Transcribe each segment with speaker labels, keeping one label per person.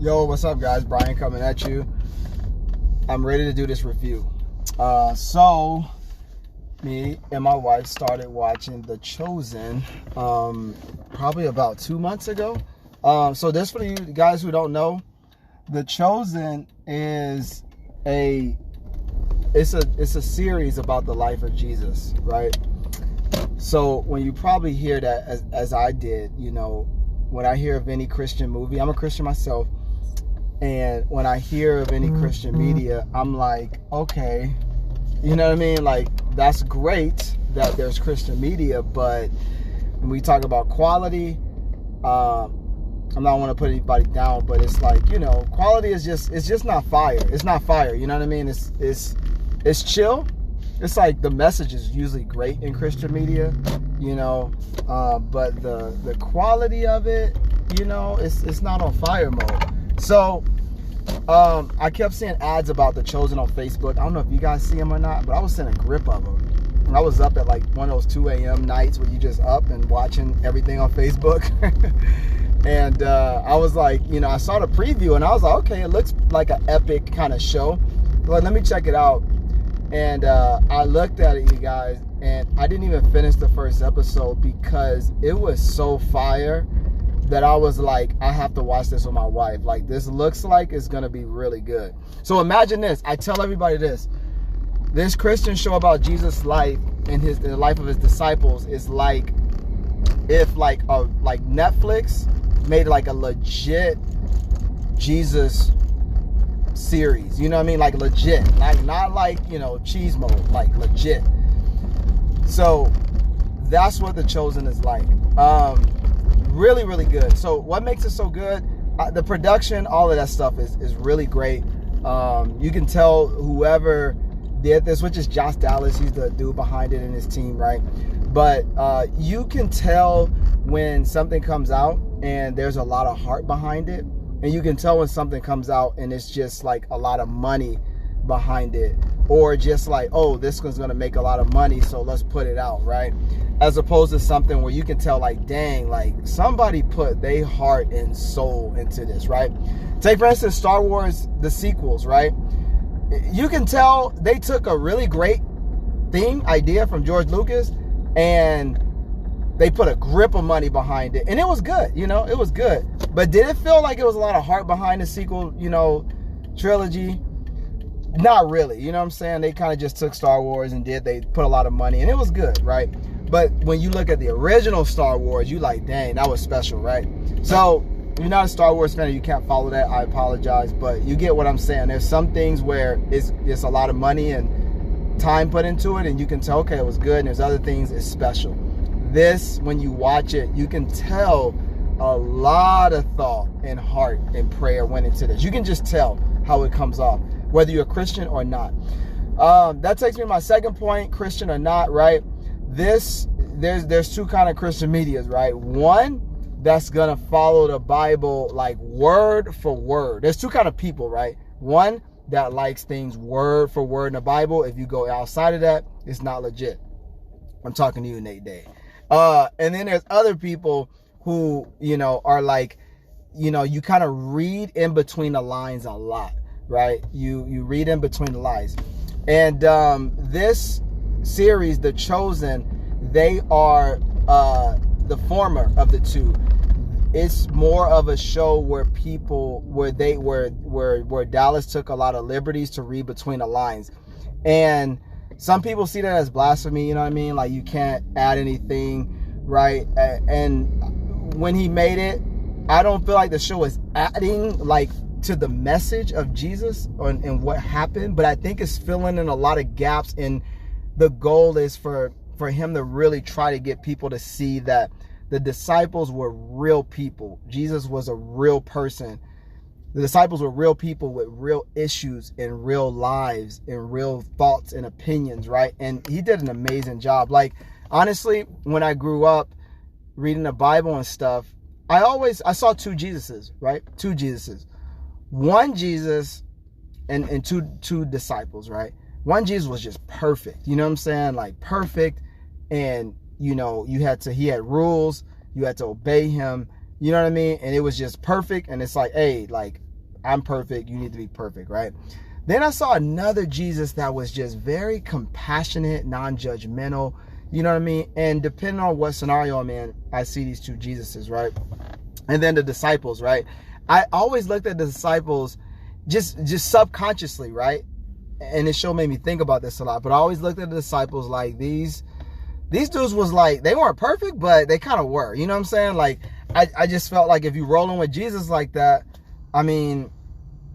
Speaker 1: Yo, what's up, guys? Brian coming at you. I'm ready to do this review. So me and my wife started watching The Chosen probably about 2 months ago. So this, for you guys who don't know, The Chosen is it's a series about the life of Jesus, right? So when you probably hear that, as I did, you know, when I hear of any Christian movie, I'm a Christian myself, and when I hear of any Christian media, I'm like, okay, you know what I mean? Like, that's great that there's Christian media, but when we talk about quality, I'm not want to put anybody down, but it's like, you know, quality is it's just not fire. It's not fire, you know what I mean? It's chill. It's like the message is usually great in Christian media, you know, but the quality of it, you know, it's not on fire mode. So I kept seeing ads about The Chosen on Facebook. I don't know if you guys see them or not, but I was seeing a grip of them. And I was up at like one of those 2 a.m. nights where you just up and watching everything on Facebook. And I was like, you know, I saw the preview and I was like, okay, it looks like an epic kind of show. But let me check it out. And I looked at it, you guys, and I didn't even finish the first episode because it was so fire that I was like, I have to watch this with my wife. Like, this looks like it's going to be really good. So imagine this. I tell everybody this. This Christian show about Jesus' life and the life of his disciples is like if like Netflix made like a legit Jesus series, you know what I mean? Like legit, like not like, you know, cheese mode, like legit. So that's what The Chosen is like. Really, really good. So what makes it so good? The production, all of that stuff is really great. You can tell whoever did this, which is Josh Dallas, he's the dude behind it and his team, right? But you can tell when something comes out and there's a lot of heart behind it. And you can tell when something comes out and it's just like a lot of money behind it. Or just like, oh, this one's going to make a lot of money, so let's put it out, right? As opposed to something where you can tell like, dang, like somebody put their heart and soul into this, right? Take, for instance, Star Wars, the sequels, right? You can tell they took a really great idea from George Lucas, and they put a grip of money behind it, and it was good, you know, it was good. But did it feel like it was a lot of heart behind the sequel, you know, trilogy? Not really, you know what I'm saying? They kind of just took Star Wars and they put a lot of money, and it was good, right? But when you look at the original Star Wars, you like, dang, that was special, right? So if you're not a Star Wars fan and you can't follow that, I apologize, but you get what I'm saying. There's some things where it's a lot of money and time put into it, and you can tell, okay, it was good, and there's other things, it's special. This, when you watch it, you can tell a lot of thought and heart and prayer went into this. You can just tell how it comes off, whether you're a Christian or not. That takes me to my second point, Christian or not, right? There's two kind of Christian medias, right? One that's gonna follow the Bible like word for word. There's two kind of people, right? One that likes things word for word in the Bible. If you go outside of that, it's not legit. I'm talking to you, Nate Day. And then there's other people who, you know, are like, you know, you kind of read in between the lines a lot, right? You read in between the lines. And this series, The Chosen, they are the former of the two. It's more of a show where where Dallas took a lot of liberties to read between the lines. And some people see that as blasphemy, you know what I mean? Like, you can't add anything, right? And when he made it, I don't feel like the show is adding like to the message of Jesus and what happened, but I think it's filling in a lot of gaps, and the goal is for him to really try to get people to see that the disciples were real people. Jesus was a real person. The disciples were real people with real issues and real lives and real thoughts and opinions, right? And he did an amazing job. Like, honestly, when I grew up reading the Bible and stuff, I saw two Jesuses, right? Two Jesuses. One Jesus and two disciples, right? One Jesus was just perfect. You know what I'm saying? Like, perfect. And, you know, he had rules. You had to obey him. You know what I mean? And it was just perfect. And it's like, hey, like, I'm perfect, you need to be perfect, right? Then I saw another Jesus that was just very compassionate, non-judgmental, you know what I mean? And depending on what scenario I'm in, I see these two Jesuses, right? And then the disciples, right? I always looked at the disciples just subconsciously, right? And this show made me think about this a lot, but I always looked at the disciples like these dudes was like, they weren't perfect, but they kind of were, you know what I'm saying? Like, I just felt like if you rolling with Jesus like that, I mean,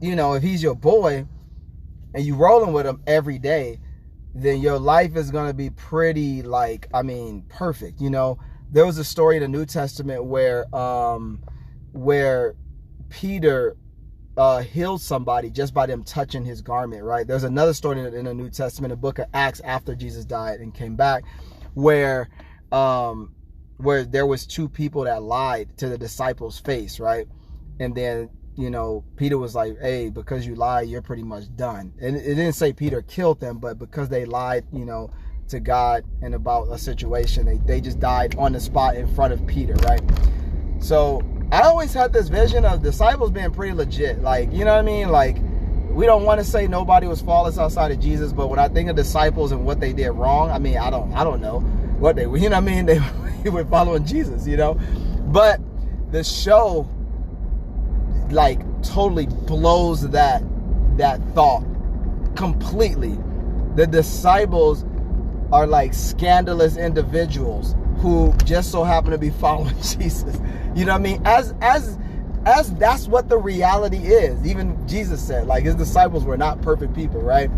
Speaker 1: you know, if he's your boy and you rolling with him every day, then your life is going to be pretty, like, I mean, perfect. You know, there was a story in the New Testament where Peter healed somebody just by them touching his garment, right? There's another story in the New Testament, the book of Acts, after Jesus died and came back, where there was two people that lied to the disciples' face, right? And then, you know, Peter was like, hey, because you lie, you're pretty much done. And it didn't say Peter killed them, but because they lied, you know, to God and about a situation, they just died on the spot in front of Peter, right? So I always had this vision of disciples being pretty legit. Like, you know what I mean? Like, we don't want to say nobody was flawless outside of Jesus, but when I think of disciples and what they did wrong, I mean, I don't know what they, you know what I mean? They were following Jesus, you know? But the show, like, totally blows that thought completely. The disciples are like scandalous individuals who just so happen to be following Jesus. You know what I mean? As that's what the reality is. Even Jesus said, like, his disciples were not perfect people, right?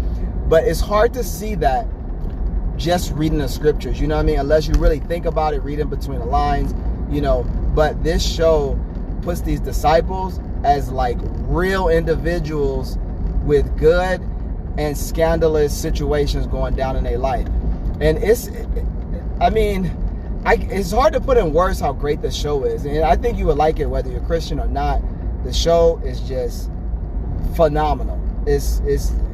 Speaker 1: But it's hard to see that just reading the scriptures, you know what I mean? Unless you really think about it, reading between the lines, you know. But this show puts these disciples as like real individuals with good and scandalous situations going down in their life. And it's hard to put in words how great this show is. And I think you would like it whether you're Christian or not. The show is just phenomenal. It's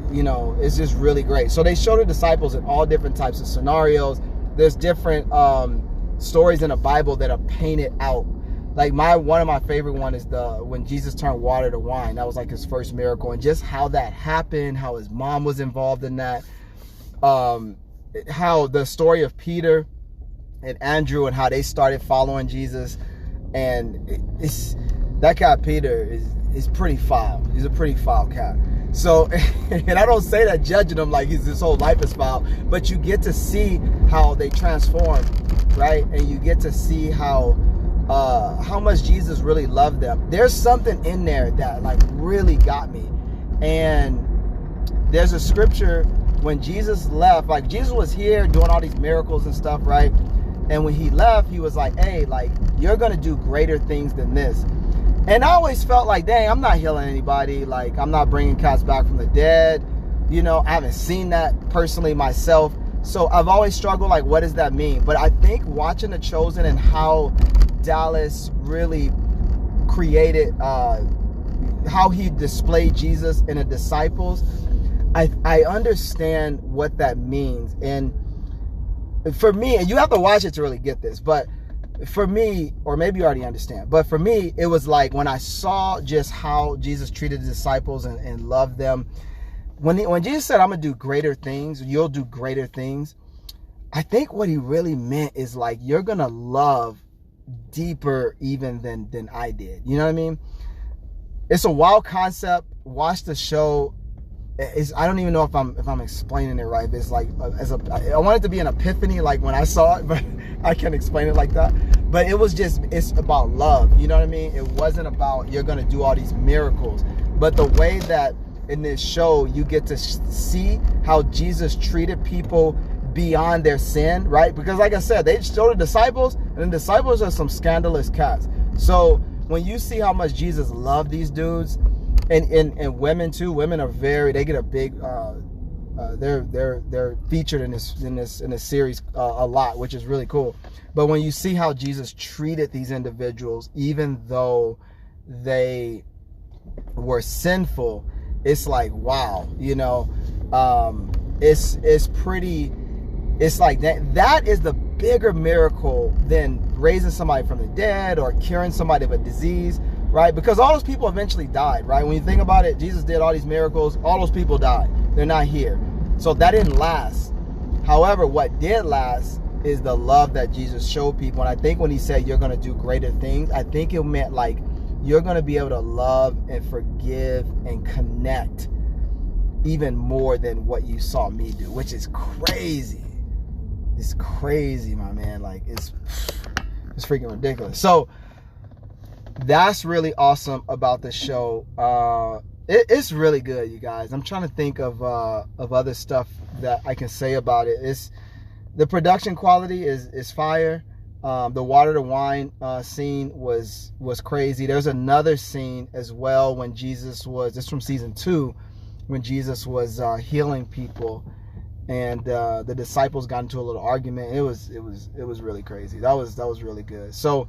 Speaker 1: you know, it's just really great. So they show the disciples in all different types of scenarios. There's different stories in the Bible that are painted out. Like one of my favorite one is when Jesus turned water to wine. That was like his first miracle, and just how that happened, how his mom was involved in that, how the story of Peter and Andrew and how they started following Jesus. And it's that guy Peter is pretty foul. He's a pretty foul cat. So, and I don't say that judging him like his whole life is foul, but you get to see how they transform, right? And you get to see how much Jesus really loved them. There's something in there that like really got me. And there's a scripture when Jesus left, like Jesus was here doing all these miracles and stuff, right? And when he left, he was like, hey, like, you're going to do greater things than this. And I always felt like, dang, I'm not healing anybody. Like, I'm not bringing cats back from the dead. You know, I haven't seen that personally myself. So I've always struggled, like, what does that mean? But I think watching The Chosen and how Dallas really created, how he displayed Jesus in the disciples, I understand what that means. And for me, and you have to watch it to really get this, but for me, or maybe you already understand, but for me, it was like when I saw just how Jesus treated the disciples and loved them. When Jesus said, I'm going to do greater things, you'll do greater things, I think what he really meant is like, you're going to love deeper even than I did. You know what I mean? It's a wild concept. Watch the show. I don't even know if I'm explaining it right. But it's like I want it to be an epiphany, like when I saw it, but I can't explain it like that. But it's about love. You know what I mean? It wasn't about you're gonna do all these miracles, but the way that in this show you get to see how Jesus treated people beyond their sin, right? Because like I said, they showed the disciples, and the disciples are some scandalous cats. So when you see how much Jesus loved these dudes. And women too. Women are they get a big they're featured in this series a lot, which is really cool. But when you see how Jesus treated these individuals, even though they were sinful, it's like, wow, you know, it's like that is the bigger miracle than raising somebody from the dead or curing somebody of a disease. right? Because all those people eventually died, right? When you think about it, Jesus did all these miracles. All those people died. They're not here. So that didn't last. However, what did last is the love that Jesus showed people. And I think when he said you're going to do greater things, I think it meant like you're going to be able to love and forgive and connect even more than what you saw me do, which is crazy. It's crazy, my man. Like, it's freaking ridiculous. So that's really awesome about the show. It's really good, you guys. I'm trying to think of other stuff that I can say about it. It's the production quality is fire. The water to wine scene was crazy. There's another scene as well when Jesus was, this from season 2, when Jesus was healing people, and the disciples got into a little argument. It was really crazy. That was really good. So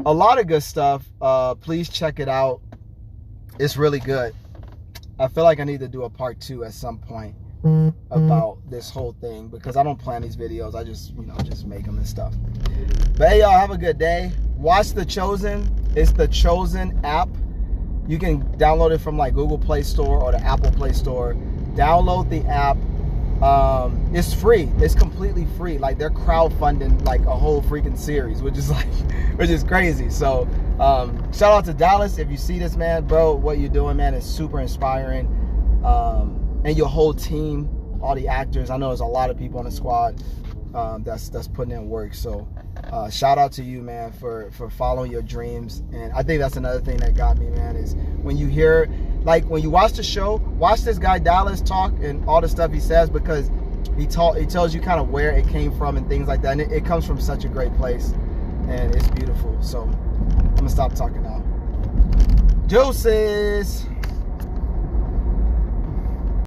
Speaker 1: a lot of good stuff. Please check it out. It's really good. I feel like I need to do a part 2 at some point about this whole thing, because I don't plan these videos. I just make them and stuff. But hey, y'all, have a good day. Watch The Chosen. It's The Chosen app. You can download it from like Google Play Store or the Apple Play Store. Download the app. It's free. It's completely free. Like, they're crowdfunding like a whole freaking series, which is crazy. So shout out to Dallas. If you see this, man, bro, what you're doing, man, is super inspiring. And your whole team, all the actors. I know there's a lot of people on the squad that's putting in work. So shout out to you, man, for following your dreams. And I think that's another thing that got me, man, is when you hear, like, when you watch the show, watch this guy Dallas talk and all the stuff he says, because he tells you kind of where it came from and things like that. And it comes from such a great place, and it's beautiful. So I'm gonna stop talking now. Deuces.